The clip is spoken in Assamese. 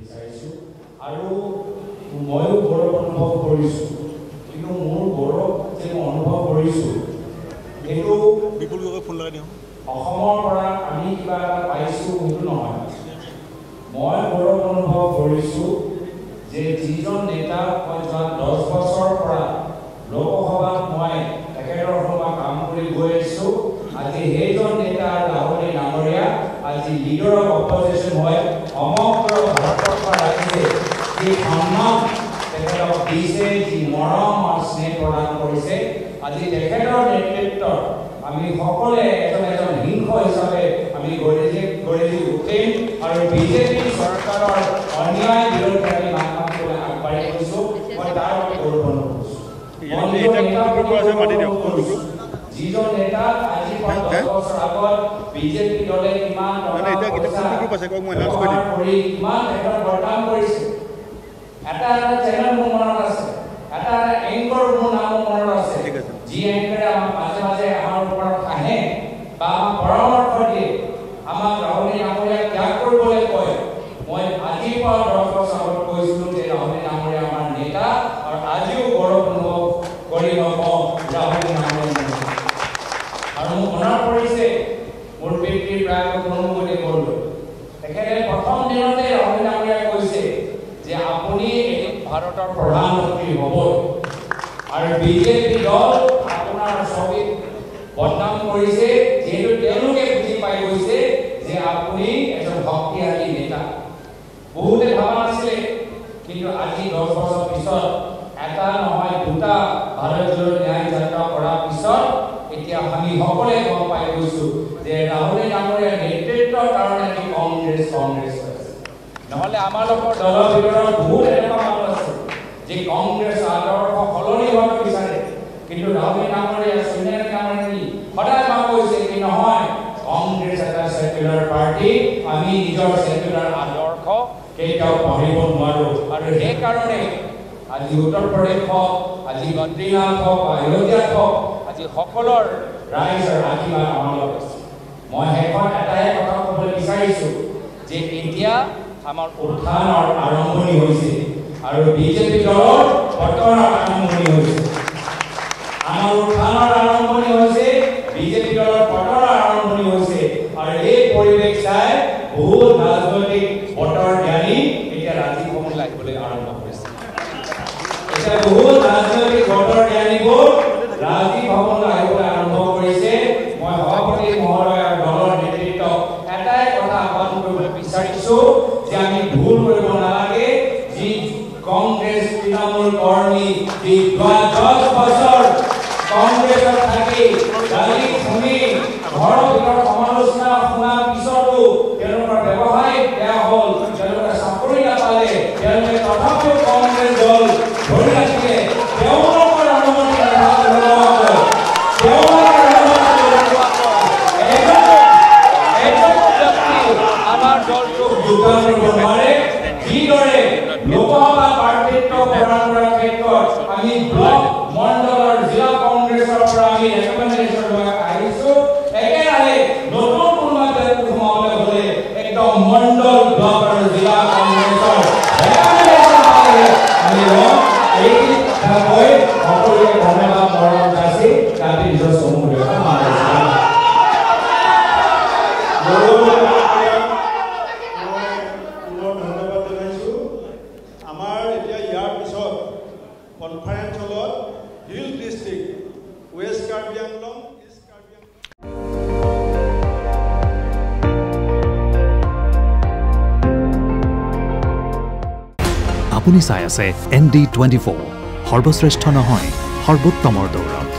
বিচাৰিছোঁ আৰু ময়ো গৌৰৱ অনুভৱ কৰিছোঁ কিন্তু মোৰ গৌৰৱ যে মই অনুভৱ কৰিছোঁ এইটো বিপুল গগৈ ফোন লগাই দিওঁ অসমৰ পৰা আমি কিবা এটা পাইছোঁ সেইটো নহয় মই গৌৰৱ অনুভৱ কৰিছোঁ যে যিজন নেতা মই যোৱা 10 বছৰৰ পৰা লোকসভাত মই তেখেতৰ সভা কাম কৰি গৈ আছোঁ আজি সেইজন নেতা ৰাহুল ডাঙৰীয়া আজি লিডাৰ অফ অপজিশ্যন হয় সমগ্ৰ ভাৰতবৰ্ষৰ ৰাইজে যি সন্মান তেখেতক দিছে যি মৰম আৰু স্নেহ প্ৰদান কৰিছে আজি তেখেতৰ নেতৃত্বত আমি সকলোৱে এজন হিংস হিচাপে আমি গঢ়ি উঠিম আৰু বিজেপি চৰকাৰৰ অন্যায় বিৰুদ্ধে আমি মাত মাতিবলৈ আগবাঢ়ি গৈছোঁ মই তাৰ বাবে গৌৰৱ অনুভৱ কৰিছোঁ যিজন নেতা আজি 10 বছৰ আগত বিজেপি দলে কিমান কিমান তেখেতৰ বদনাম কৰিছে এটা চেনেল মোৰ মনত আছে এটা এংকৰ মোৰ নাম মনত আছে যি এংকৰে আমাক মাজে মাজে আমাৰ ওপৰত আহে বা আমাক পৰামৰ্শ দিয়ে আমাক ৰাহুল ডাঙৰীয়াক ত্যাগ কৰিবলৈ কয় মই আজিৰ পৰা 10 বছৰ আগত কৈছিলোঁ যে ৰাহুল ডাঙৰীয়া আমাৰ নেতা আৰু আজিও গৌৰৱ অনুভৱ কৰি মই কওঁ ৰাহুল ডাঙৰীয়া আৰু মোৰ মনত পৰিছে মোৰ পিতৃ প্ৰায় অনুমতি কৰিলোঁ তেখেতে প্ৰথম দিনতে ৰাহুল ডাঙৰীয়াই কৈছে যে আপুনি ভাৰতৰ প্ৰধানমন্ত্ৰী হ'ব আৰু বিজেপি দল আপোনাৰ ছবিত বদনাম কৰিছে যিহেতু তেওঁলোকে বুজি পাই গৈছে যে আপুনি এজন শক্তিশালী নেতা বহুতে ভাবা নাছিলে কিন্তু আজি 10 বছৰ পিছত এটা নহয় দুটা ভাৰত জোড়ো ন্যায় যাত্ৰা কৰাৰ পিছত এতিয়া আমি সকলোৱে গম পাই গৈছোঁ যে ৰাহুল ডাঙৰীয়াৰ নেতৃত্বৰ কাৰণে আমি কংগ্ৰেছ হৈ আছে নহ'লে আমাৰ লোকৰ দলৰ ভিতৰত বহুত এনেকুৱা মানুহ আছে যে কংগ্ৰেছ আদৰ্শ সলনি হ'ব বিচাৰে কিন্তু ৰাহুল ডাঙৰীয়া সোনিয়া গান্ধী সদায় মাক কৈছে কি নহয় কংগ্ৰেছ এটা সেকুলাৰ পাৰ্টি আমি নিজৰ সেকুলাৰ আদৰ্শ কেতিয়াও পাহৰিব নোৱাৰোঁ আৰু সেইকাৰণে আজি উত্তৰ প্ৰদেশ হওক আজি বদ্ৰীনাথ হওক অযোধ্যাত হওক আজি সকলৰ ৰাইজৰ আশীৰ্বাদ আমাৰ লগত আছে মই শেষত এটাই কথা ক'বলৈ বিচাৰিছোঁ যে এতিয়া আমাৰ উত্থানৰ আৰম্ভণি হৈছে আৰু বিজেপি দলৰ পতনৰ আৰম্ভণি হৈছে আমাৰ উত্থানৰ আৰম্ভণি হৈছে বিজেপি দলৰ পতনৰ আৰম্ভণি হৈছে আৰু এই পৰিৱেশ চাই বহুত ৰাজনৈতিক বতৰ জ্ঞানী এতিয়া ৰাজীৱলৈ আহিবলৈ আৰম্ভ কৰিছে এতিয়া বহুত ৰাজনৈতিক বতৰ জ্ঞানীবোৰ ৰাজীৱলৈ আহিবলৈ আৰম্ভ কৰিছে মই সভাপতি মহোদয়ৰ দলৰ নেতৃত্বক এটাই কথা আহ্বান কৰিবলৈ বিচাৰিছোঁ যে আমি ভুল কৰিব নালাগে যি কংগ্ৰেছ তৃণমূল কৰ্মী যি 10 বছৰ কংগ্ৰেছত থাকি গালি শুনি ঘৰৰ ভিতৰত সমালোচনা শুনাৰ পিছতো তেওঁলোকৰ ব্যৱসায় বেয়া হ'ল তেওঁলোকে চাকৰি নাপালে তেওঁলোকে তথাপিও কংগ্ৰেছ দল ধৰি ৰাখিলে তেওঁলোকৰ অনুমতি আমাৰ দলটোক যোগদান কৰিব নোৱাৰে যিদৰে লোকসভা প্ৰাৰ্থিত্ব প্ৰদান কৰাৰ ক্ষেত্ৰত আমি ব্লক মণ্ডলৰ জিলা কংগ্ৰেছৰ পৰা আমি ৰেকমেণ্ডেশ্যন লৈ আহিছোঁ একেৰাহে নতুন কোনোবা দলটো সোমাবলৈ হ'লে একদম মণ্ডল ব্লক আৰু জিলা কংগ্ৰেছৰ ৰেকমেণ্ডেশ্যন পালে আমি এই কথা কৈ সকলোৱে ধন্যবাদ মৰম যাচি কাটি নিজৰ চমু দেখা কনফাৰেন্স হলত hill district west Karbi Anglong east Karbi আপুনি চাই আছে ND24 সৰ্বশ্ৰেষ্ঠ নহয় সৰ্বোত্তমৰ দৌৰত